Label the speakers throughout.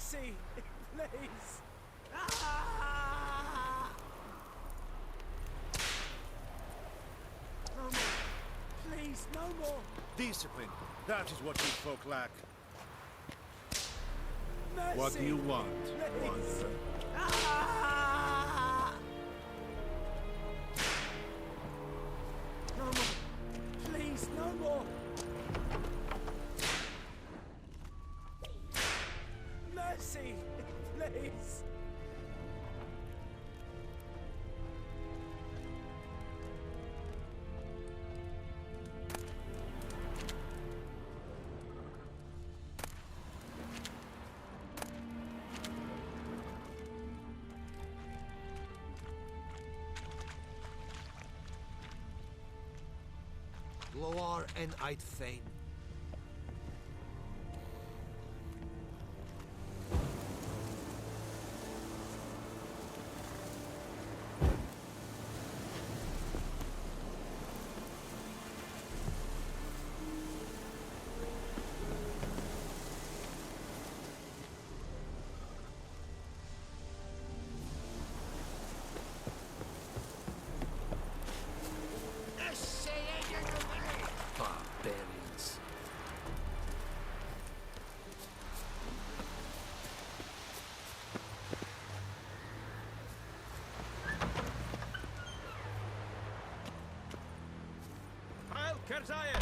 Speaker 1: Mercy, please. Ah! No more. Please, no more.
Speaker 2: Discipline. That is what you folk lack.
Speaker 1: Mercy,
Speaker 2: What do you want,
Speaker 1: please.
Speaker 2: wanderer?
Speaker 1: Ah! No more. Please, no more. Mercy, please.
Speaker 3: Loar and I'd fain. Barbarians.
Speaker 4: Heil Kerzaya!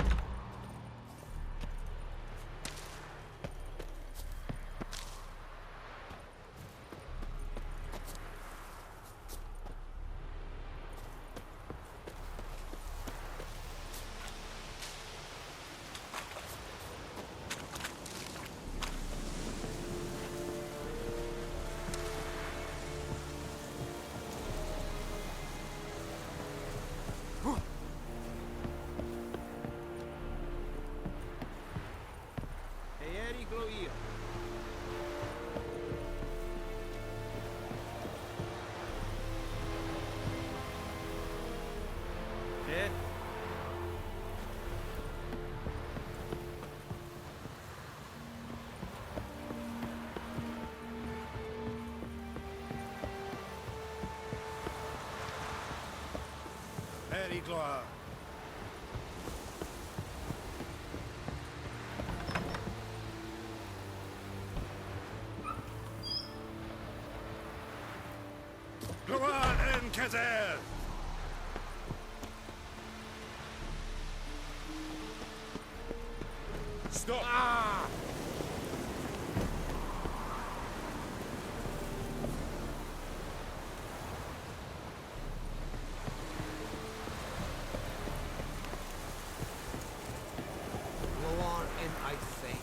Speaker 4: Eeri Gloia. Eh?
Speaker 2: Perigloire. Gloire en Kazer! Stop! Ah!
Speaker 3: Loar and I'd fain.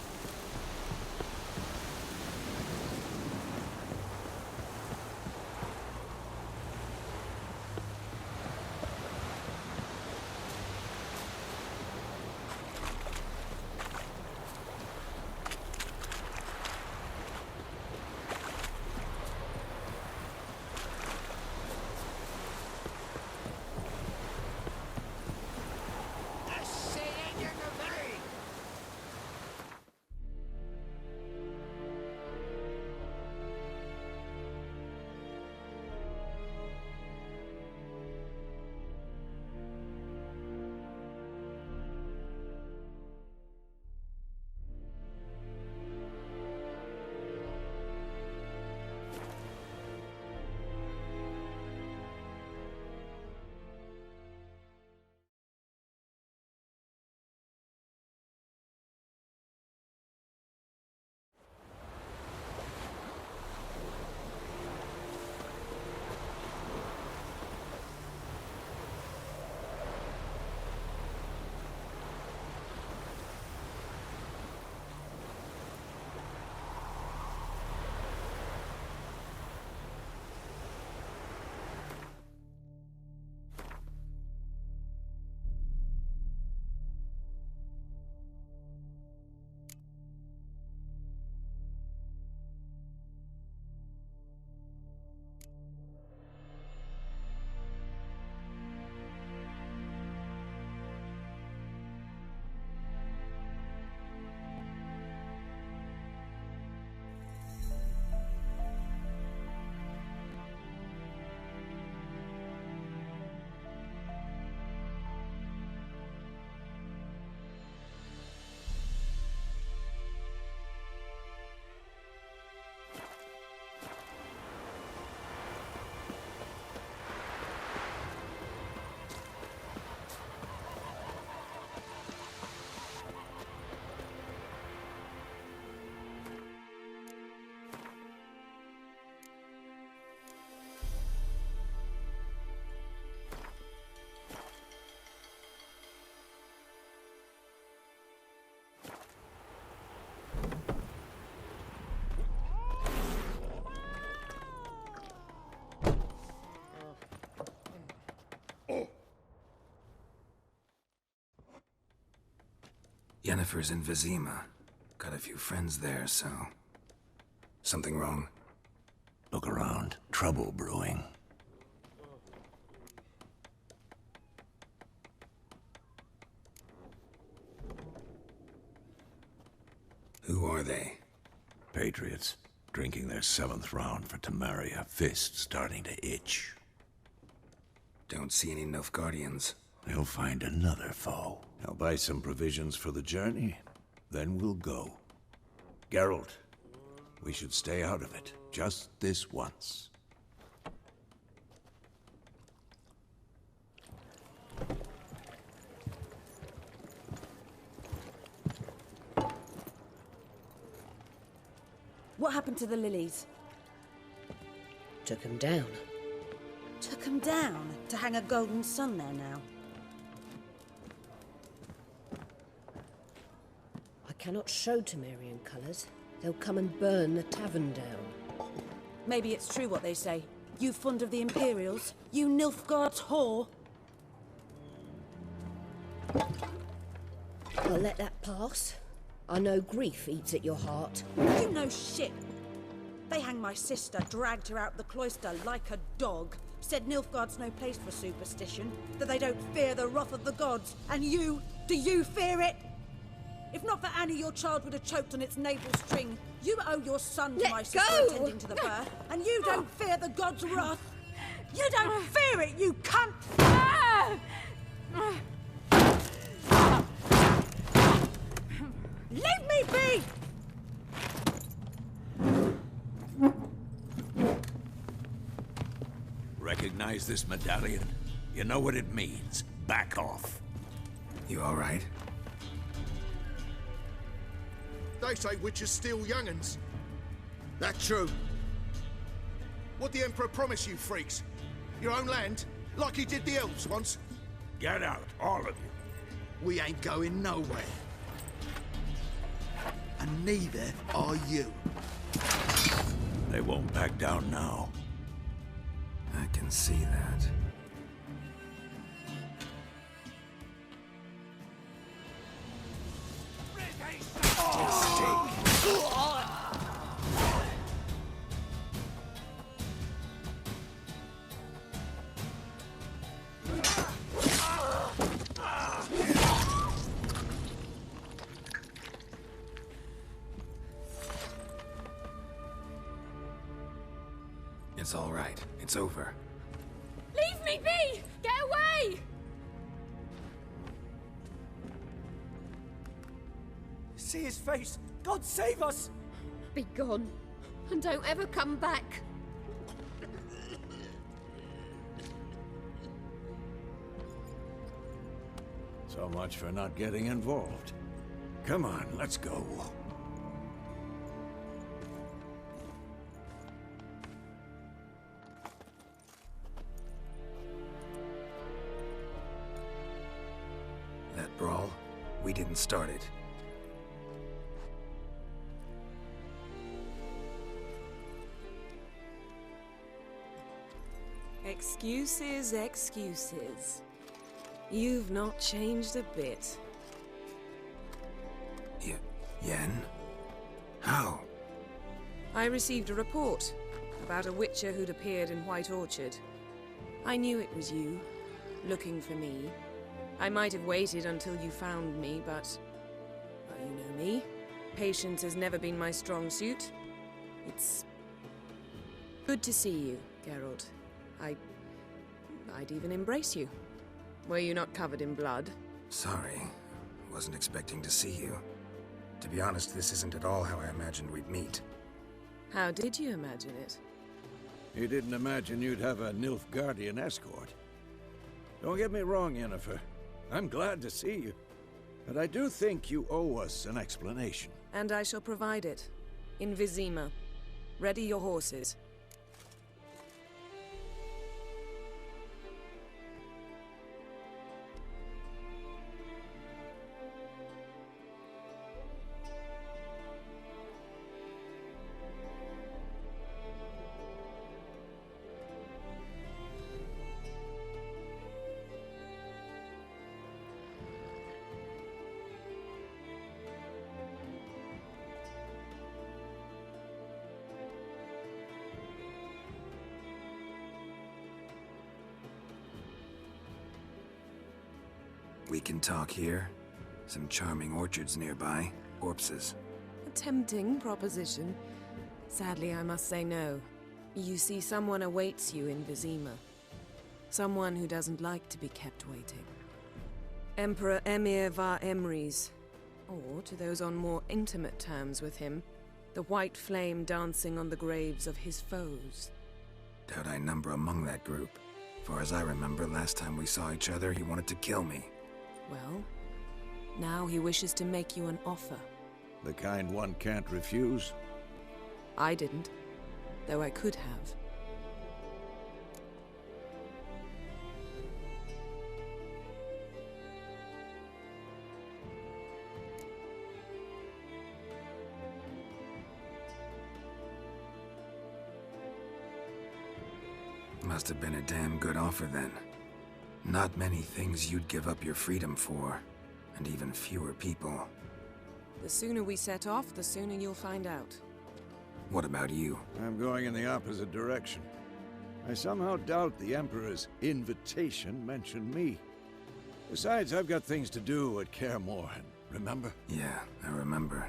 Speaker 5: Yennefer's in Vizima. Got a few friends there, so... Something wrong?
Speaker 6: Look around. Trouble brewing.
Speaker 5: Who are they?
Speaker 6: Patriots. Drinking their 7th round for Temeria. Fist starting to itch.
Speaker 5: Don't see any Nilfgaardians.
Speaker 6: They'll find another foe. I'll buy some provisions for the journey. Then we'll go. Geralt, we should stay out of it. Just this once.
Speaker 7: What happened to the lilies?
Speaker 8: Took him down.
Speaker 7: Took them down to hang a golden sun there now.
Speaker 8: I cannot show Temerian colours. They'll come and burn the tavern down.
Speaker 7: Maybe it's true what they say. You fond of the Imperials? You Nilfgaard's whore?
Speaker 8: I'll let that pass. I know grief eats at your heart.
Speaker 7: You know shit. They hanged my sister, dragged her out the cloister like a dog. Said Nilfgaard's no place for superstition, that they don't fear the wrath of the gods. And you, do you fear it? If not for Annie, your child would have choked on its navel string. You owe your son to
Speaker 8: Let
Speaker 7: my sister
Speaker 8: go!
Speaker 7: attending to the birth, and you don't fear the gods' wrath. You don't fear it, you cunt! Leave me be!
Speaker 6: Recognize this medallion? You know what it means. Back off.
Speaker 5: You alright?
Speaker 9: They say witches steal young'uns. That true? What the Emperor promise you, freaks? Your own land? Like he did the elves once?
Speaker 6: Get out, all of you.
Speaker 9: We ain't going nowhere. And neither are you.
Speaker 6: They won't back down now.
Speaker 5: I can see that. It's all right. It's over.
Speaker 10: Leave me be! Get away!
Speaker 1: See his face! God save us!
Speaker 10: Be gone. And don't ever come back.
Speaker 6: So much for not getting involved. Come on, let's go.
Speaker 5: That brawl, we didn't start it.
Speaker 11: Excuses, excuses. You've not changed a bit.
Speaker 5: Yen? How?
Speaker 11: I received a report about a witcher who'd appeared in White Orchard. I knew it was you, looking for me. I might have waited until you found me, but... well, you know me. Patience has never been my strong suit. It's... good to see you, Geralt. I'd even embrace you. Were you not covered in blood?
Speaker 5: Sorry. Wasn't expecting to see you. To be honest, this isn't at all how I imagined we'd meet.
Speaker 11: How did you imagine it?
Speaker 6: You didn't imagine you'd have a Nilfgaardian escort. Don't get me wrong, Yennefer. I'm glad to see you. But I do think you owe us an explanation.
Speaker 11: And I shall provide it. In Vizima. Ready your horses.
Speaker 5: We can talk here. Some charming orchards nearby. Corpses.
Speaker 11: A tempting proposition. Sadly, I must say no. You see, someone awaits you in Vizima. Someone who doesn't like to be kept waiting. Emperor Emir var Emreis. Or, to those on more intimate terms with him, the white flame dancing on the graves of his foes.
Speaker 5: Doubt I number among that group. Far as I remember, last time we saw each other, he wanted to kill me.
Speaker 11: Well, now he wishes to make you an offer.
Speaker 6: The kind one can't refuse?
Speaker 11: I didn't, though I could have.
Speaker 5: Must have been a damn good offer then. Not many things you'd give up your freedom for, and even fewer people.
Speaker 11: The sooner we set off, the sooner you'll find out.
Speaker 5: What about you?
Speaker 6: I'm going in the opposite direction. I somehow doubt the Emperor's invitation mentioned me. Besides, I've got things to do at Kaer Morhen, remember?
Speaker 5: Yeah, I remember.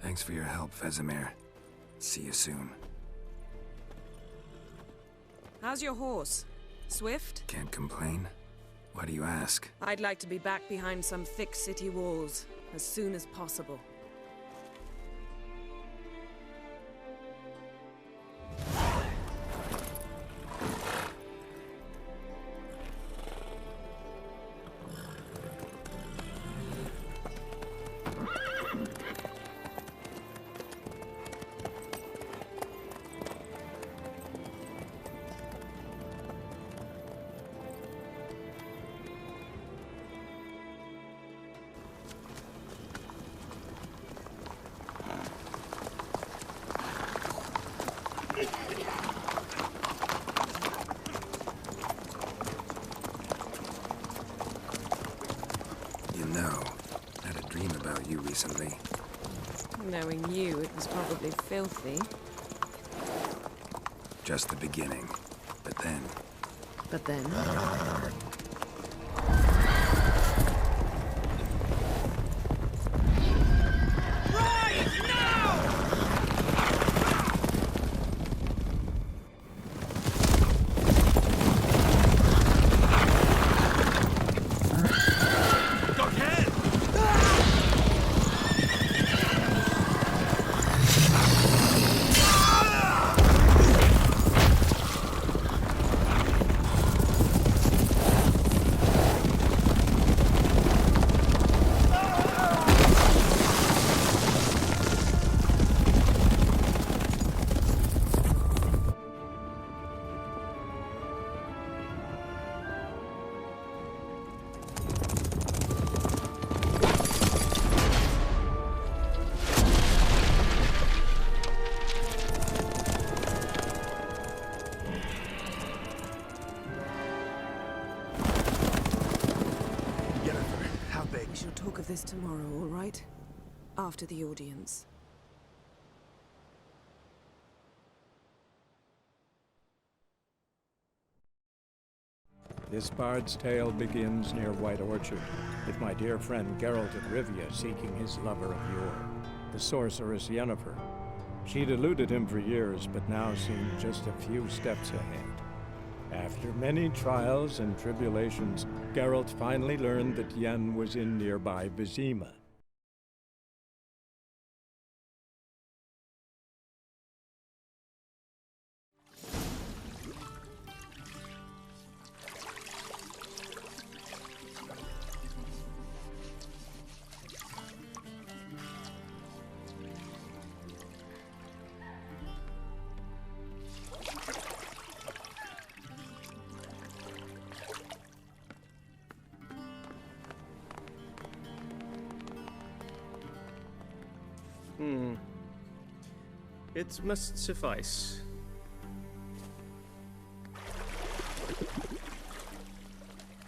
Speaker 5: Thanks for your help, Vesemir. See you soon.
Speaker 11: How's your horse? Swift?
Speaker 5: Can't complain. Why do you ask?
Speaker 11: I'd like to be back behind some thick city walls as soon as possible.
Speaker 5: You know, I had a dream about you recently.
Speaker 11: Knowing you, it was probably filthy.
Speaker 5: Just the beginning. But then...
Speaker 11: But then? We shall talk of this tomorrow, all right? After the audience.
Speaker 12: This bard's tale begins near White Orchard, with my dear friend Geralt of Rivia seeking his lover of yore, the sorceress Yennefer. She'd eluded him for years, but now seemed just a few steps ahead. After many trials and tribulations, Geralt finally learned that Yen was in nearby Vizima.
Speaker 4: It must suffice.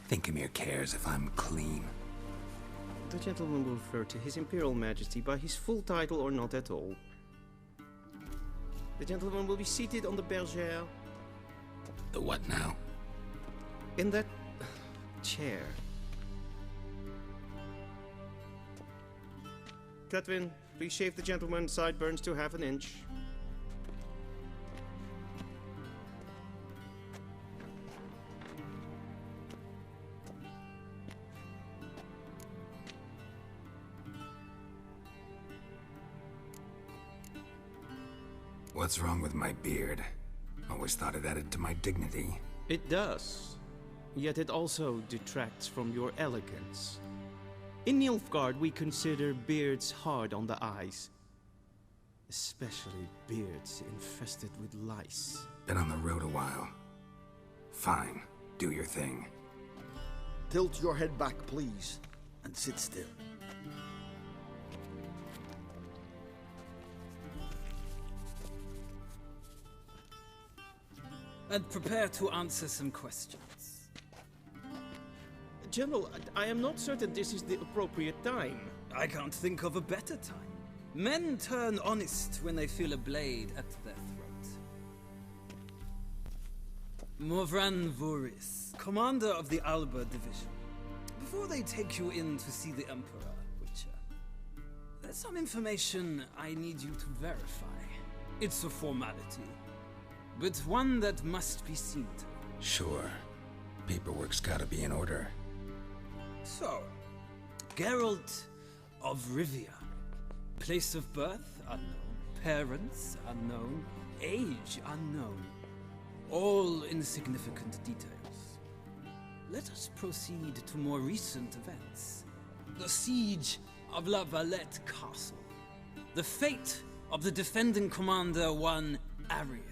Speaker 5: Think Emir cares if I'm clean.
Speaker 4: The gentleman will refer to His Imperial Majesty by his full title or not at all. The gentleman will be seated on the bergère.
Speaker 5: The what now?
Speaker 4: In that chair. Cletwin, please shave the gentleman's sideburns to half an inch.
Speaker 5: What's wrong with my beard? Always thought it added to my dignity.
Speaker 4: It does. Yet it also detracts from your elegance. In Nilfgaard, we consider beards hard on the eyes. Especially beards infested with lice.
Speaker 5: Been on the road a while. Fine, do your thing.
Speaker 1: Tilt your head back, please, and sit still.
Speaker 13: And prepare to answer some questions.
Speaker 4: General, I am not certain this is the appropriate time.
Speaker 13: I can't think of a better time. Men turn honest when they feel a blade at their throat. Morvran Voris, commander of the Alba Division. Before they take you in to see the Emperor, Witcher, there's some information I need you to verify. It's a formality, but one that must be seen to.
Speaker 5: Sure. Paperwork's gotta be in order.
Speaker 13: So, Geralt of Rivia. Place of birth, unknown. Parents, unknown. Age, unknown. All insignificant details. Let us proceed to more recent events. The siege of La Valette Castle. The fate of the defending commander, one Arian.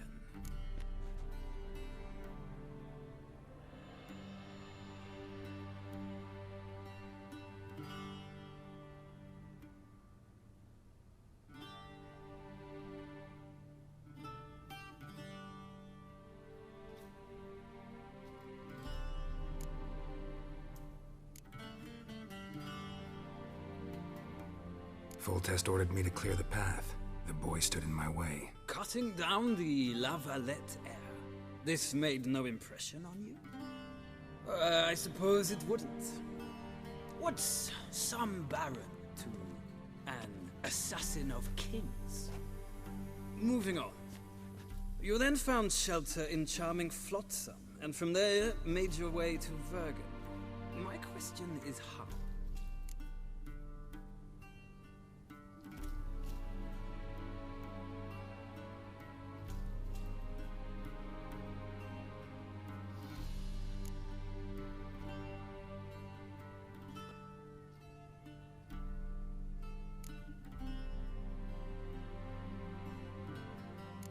Speaker 5: Foltest ordered me to clear the path. The boy stood in my way.
Speaker 13: Cutting down the La Valette heir. This made no impression on you? I suppose it wouldn't. What's some baron to an assassin of kings? Moving on. You then found shelter in charming Flotsam, and from there made your way to Vergen. My question is how?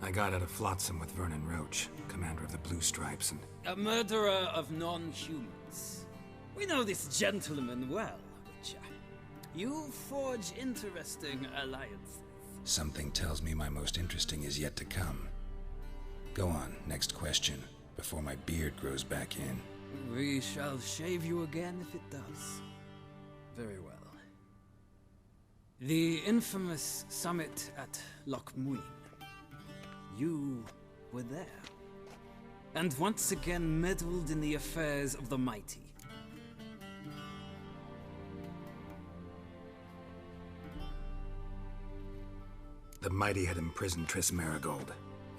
Speaker 5: I got out of Flotsam with Vernon Roach, commander of the Blue Stripes, and...
Speaker 13: A murderer of non-humans. We know this gentleman well, Witcher. You forge interesting alliances.
Speaker 5: Something tells me my most interesting is yet to come. Go on, next question, before my beard grows back in.
Speaker 13: We shall shave you again if it does. Very well. The infamous summit at Loch Muin. You were there. And once again meddled in the affairs of the mighty.
Speaker 5: The mighty had imprisoned Triss Merigold.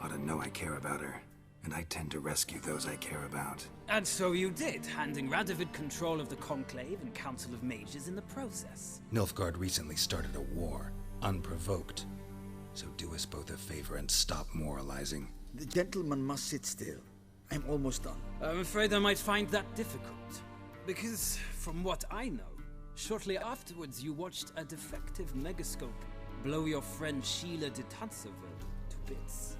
Speaker 5: Ought to know I care about her. And I tend to rescue those I care about.
Speaker 13: And so you did, handing Radovid control of the Conclave and Council of Mages in the process.
Speaker 5: Nilfgaard recently started a war, unprovoked. So do us both a favor and stop moralizing.
Speaker 1: The gentleman must sit still. I'm almost done.
Speaker 13: I'm afraid I might find that difficult. Because, from what I know, shortly afterwards you watched a defective megascope blow your friend Sheila de Tanserville to bits.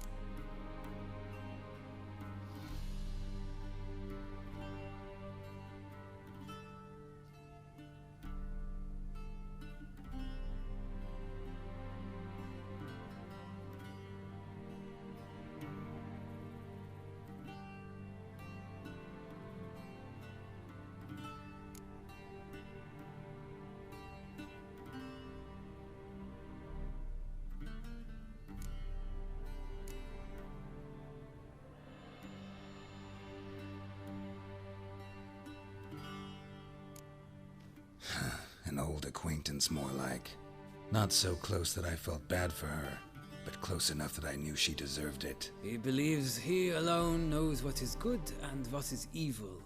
Speaker 5: An old acquaintance, more like. Not so close that I felt bad for her, but close enough that I knew she deserved it.
Speaker 13: He believes he alone knows what is good and what is evil,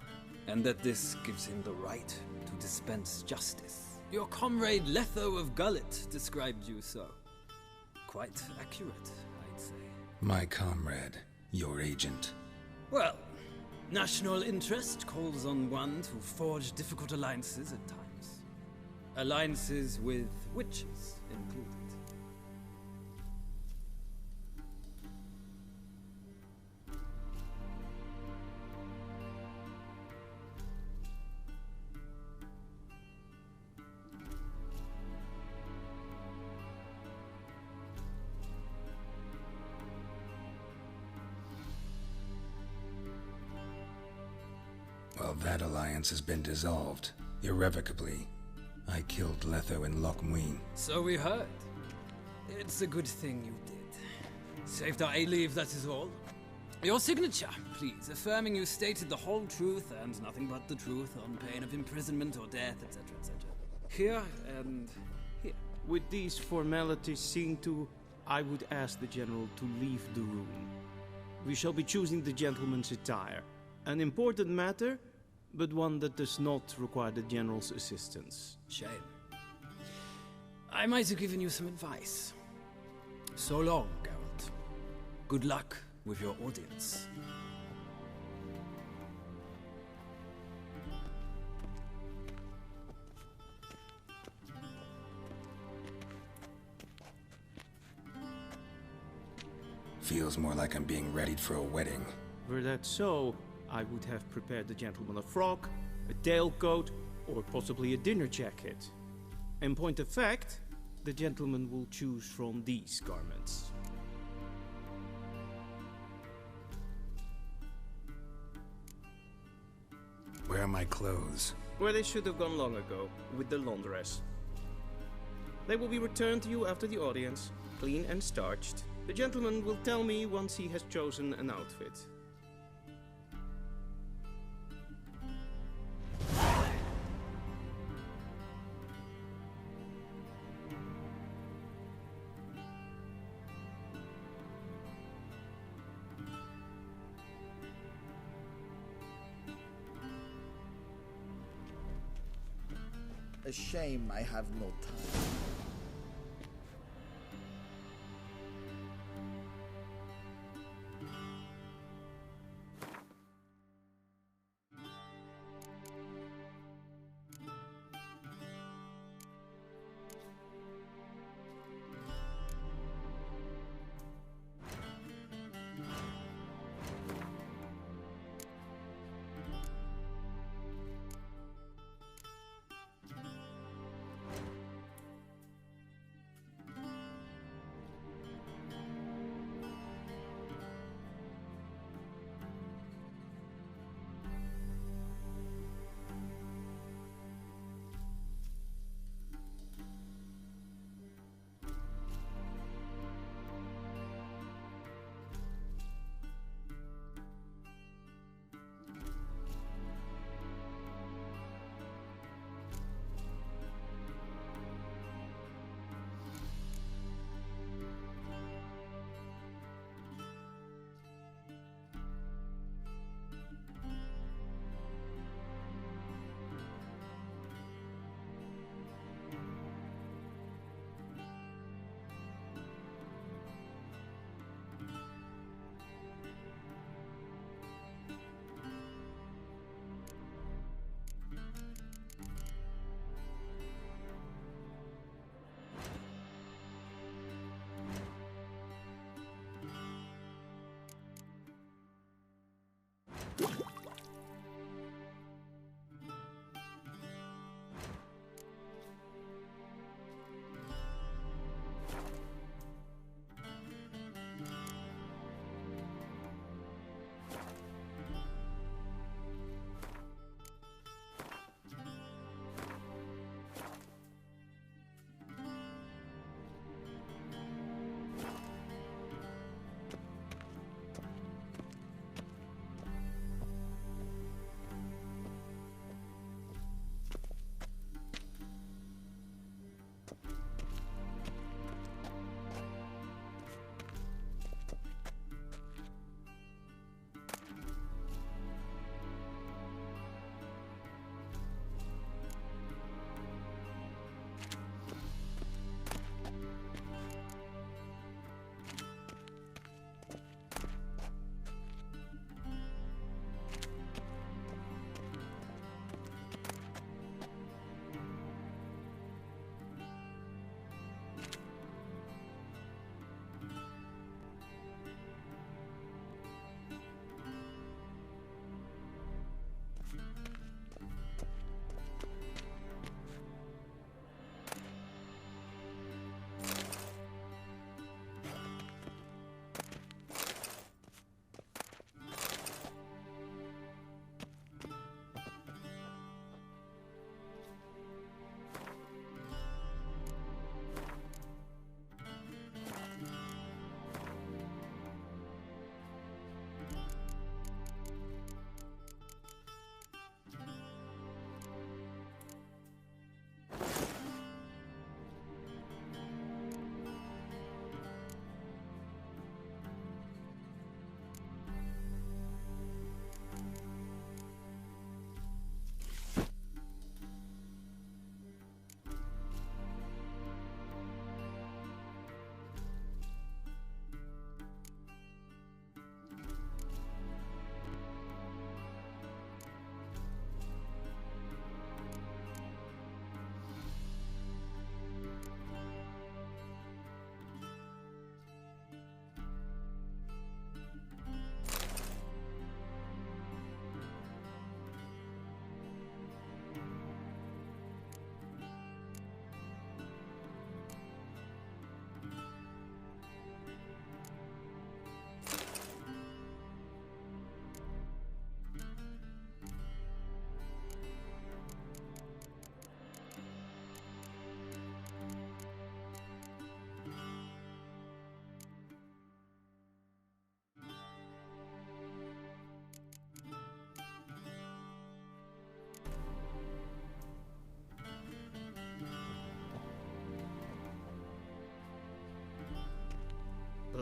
Speaker 13: and that this gives him the right to dispense justice. Your comrade Letho of Gullet described you so. Quite accurate, I'd say.
Speaker 5: My comrade, your agent.
Speaker 13: Well, national interest calls on one to forge difficult alliances at times. Alliances with witches included.
Speaker 5: Well, that alliance has been dissolved, irrevocably. I killed Letho in Loch Muin.
Speaker 13: So we heard. It's a good thing you did. Saved our A-leave, that is all. Your signature, please, affirming you stated the whole truth and nothing but the truth on pain of imprisonment or death, etc., etc. Here and here.
Speaker 4: With these formalities seen to, I would ask the General to leave the room. We shall be choosing the gentleman's attire. An important matter, but one that does not require the General's assistance.
Speaker 13: Shame. I might have given you some advice. So long, Geralt. Good luck with your audience.
Speaker 5: Feels more like I'm being readied for a wedding.
Speaker 4: Were that so, I would have prepared the gentleman a frock, a tailcoat, or possibly a dinner jacket. In point of fact, the gentleman will choose from these garments.
Speaker 5: Where are my clothes?
Speaker 4: Where they should have gone long ago, with the laundress. They will be returned to you after the audience, clean and starched. The gentleman will tell me once he has chosen an outfit.
Speaker 1: A shame I have no time.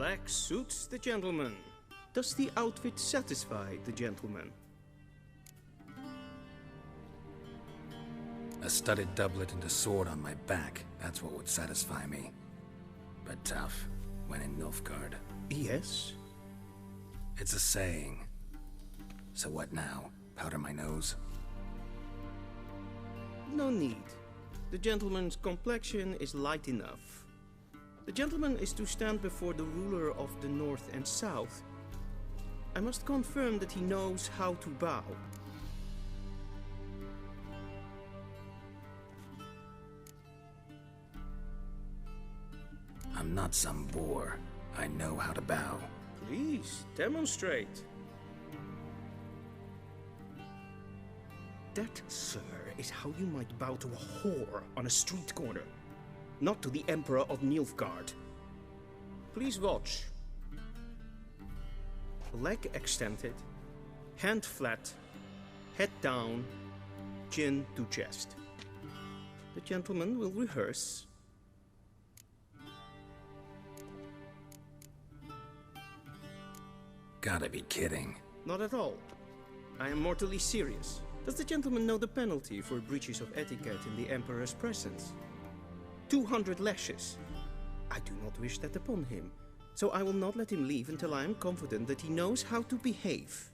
Speaker 4: Black suits the gentleman. Does the outfit satisfy the gentleman?
Speaker 5: A studded doublet and a sword on my back, that's what would satisfy me. But tough, when in Nilfgaard.
Speaker 4: Yes?
Speaker 5: It's a saying. So what now? Powder my nose?
Speaker 4: No need. The gentleman's complexion is light enough. The gentleman is to stand before the ruler of the North and South. I must confirm that he knows how to bow.
Speaker 5: I'm not some boor. I know how to bow.
Speaker 4: Please, demonstrate. That, sir, is how you might bow to a whore on a street corner, not to the Emperor of Nilfgaard. Please watch. Leg extended, hand flat, head down, chin to chest. The gentleman will rehearse.
Speaker 5: Gotta be kidding.
Speaker 4: Not at all. I am mortally serious. Does the gentleman know the penalty for breaches of etiquette in the Emperor's presence? 200 lashes. I do not wish that upon him, so I will not let him leave until I am confident that he knows how to behave.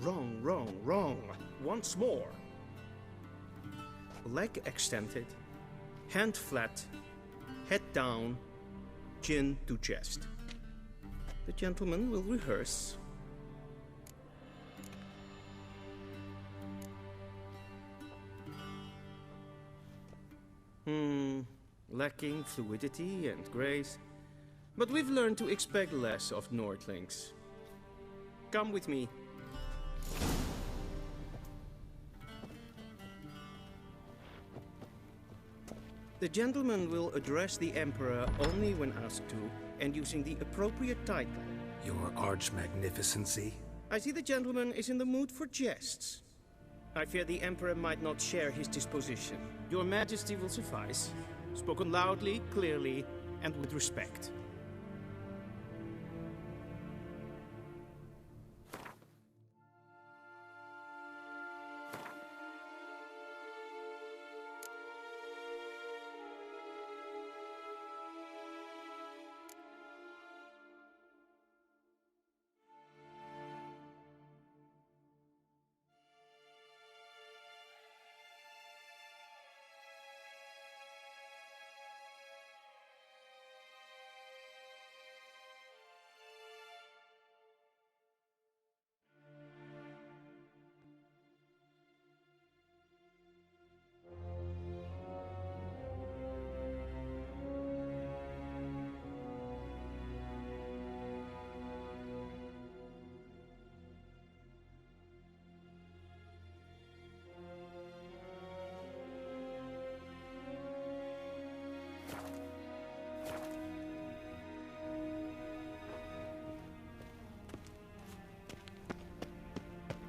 Speaker 4: Wrong, wrong, wrong. Once more. Leg extended, hand flat, head down, chin to chest. The gentleman will rehearse. Lacking fluidity and grace. But we've learned to expect less of Nordlings. Come with me. The gentleman will address the Emperor only when asked to, and using the appropriate title.
Speaker 5: Your Arch-Magnificency?
Speaker 4: I see the gentleman is in the mood for jests. I fear the Emperor might not share his disposition. Your Majesty will suffice. Spoken loudly, clearly, and with respect.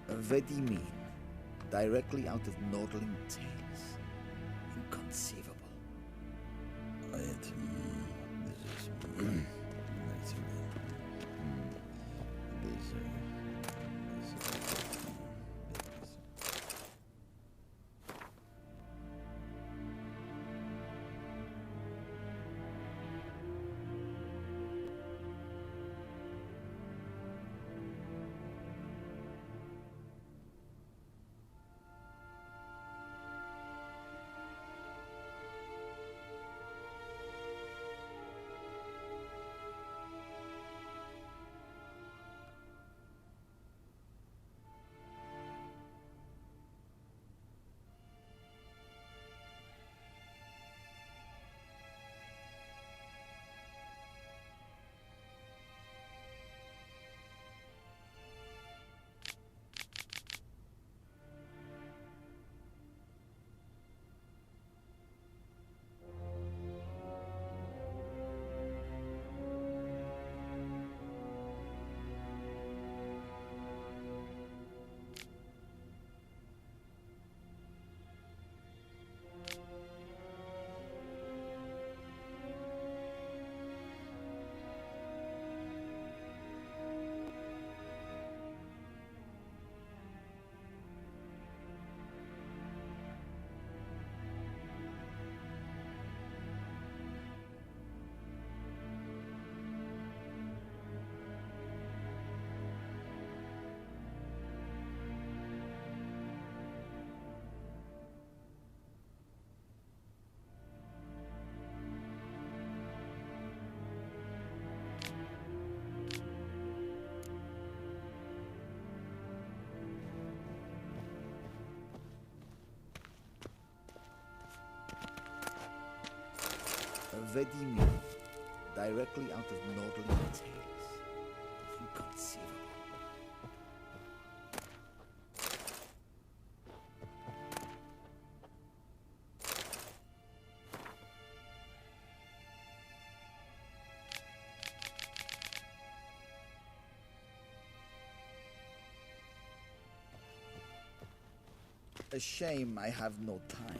Speaker 1: Vedimin, directly out of Nordling tales. Inconceivable.
Speaker 14: This
Speaker 1: Vedimi, directly out of Nordling tales. Inconceivable. A shame I have no time.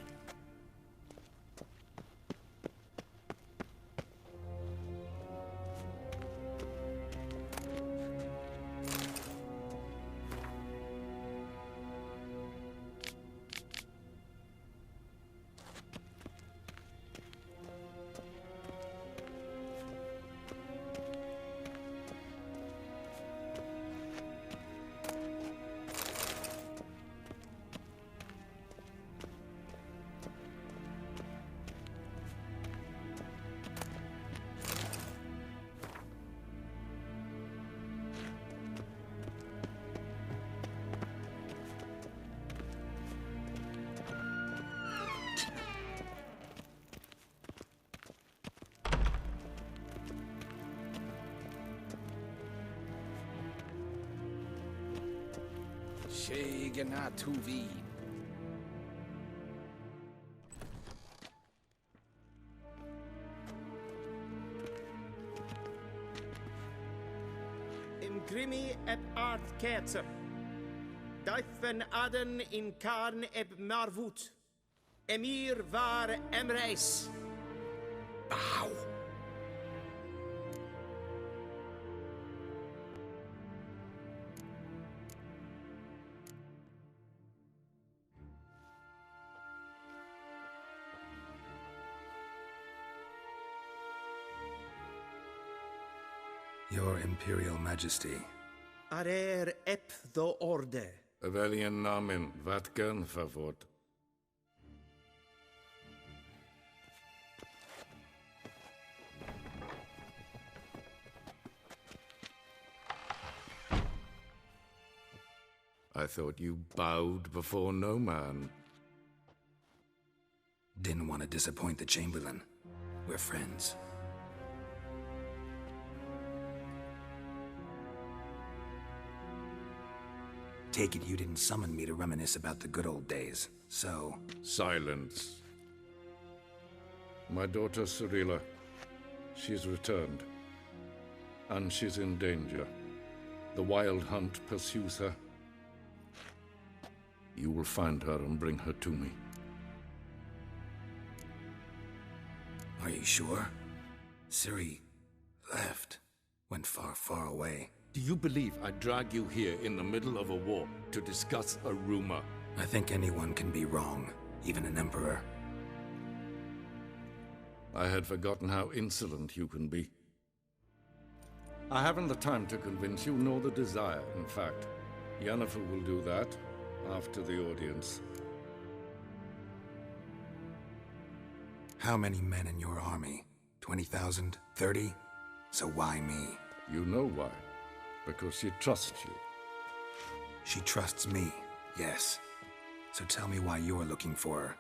Speaker 5: Shegenatuvi.
Speaker 4: Imgrimi eb art ketzer. Daifen aden in karn eb marvut. Emir var emreis.
Speaker 5: Bow. Your Imperial Majesty.
Speaker 4: Arer ep the orde.
Speaker 2: Evelian namen, vatgen favort. I thought you bowed before no man.
Speaker 5: Didn't want to disappoint the Chamberlain. We're friends. Take it you didn't summon me to reminisce about the good old days, so...
Speaker 2: Silence. My daughter Cirilla, she's returned. And she's in danger. The Wild Hunt pursues her. You will find her and bring her to me.
Speaker 5: Are you sure? Ciri left. Went far, far away.
Speaker 2: Do you believe I'd drag you here in the middle of a war to discuss a rumor?
Speaker 5: I think anyone can be wrong, even an emperor.
Speaker 2: I had forgotten how insolent you can be. I haven't the time to convince you, nor the desire, in fact. Yennefer will do that after the audience.
Speaker 5: How many men in your army? 20,000? 30? So why me?
Speaker 2: You know why. Because she trusts you.
Speaker 5: She trusts me, yes. So tell me why you're looking for her.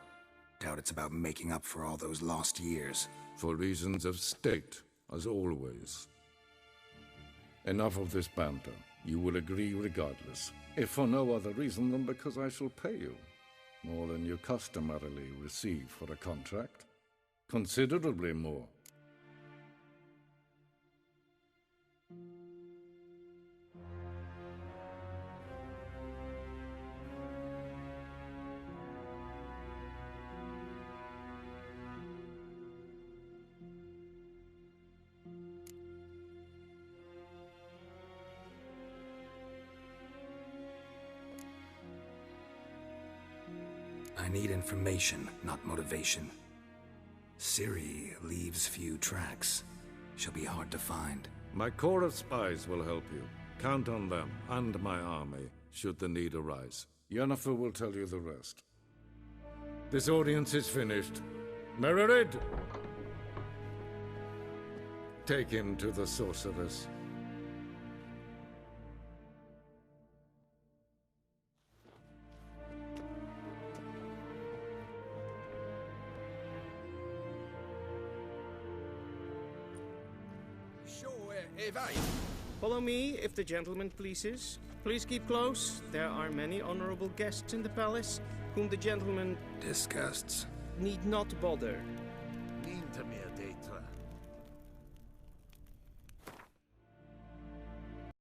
Speaker 5: Doubt it's about making up for all those lost years.
Speaker 2: For reasons of state, as always. Enough of this banter. You will agree regardless. If for no other reason than because I shall pay you. More than you customarily receive for a contract. Considerably more.
Speaker 5: I need information, not motivation. Ciri leaves few tracks. She'll be hard to find.
Speaker 2: My corps of spies will help you. Count on them, and my army, should the need arise. Yennefer will tell you the rest. This audience is finished. Mererid! Take him to the sorceress.
Speaker 4: Follow me, if the gentleman pleases. Please keep close. There are many honorable guests in the palace, whom the gentleman
Speaker 5: disgusts.
Speaker 4: Need not bother.
Speaker 9: Ninta mir detra.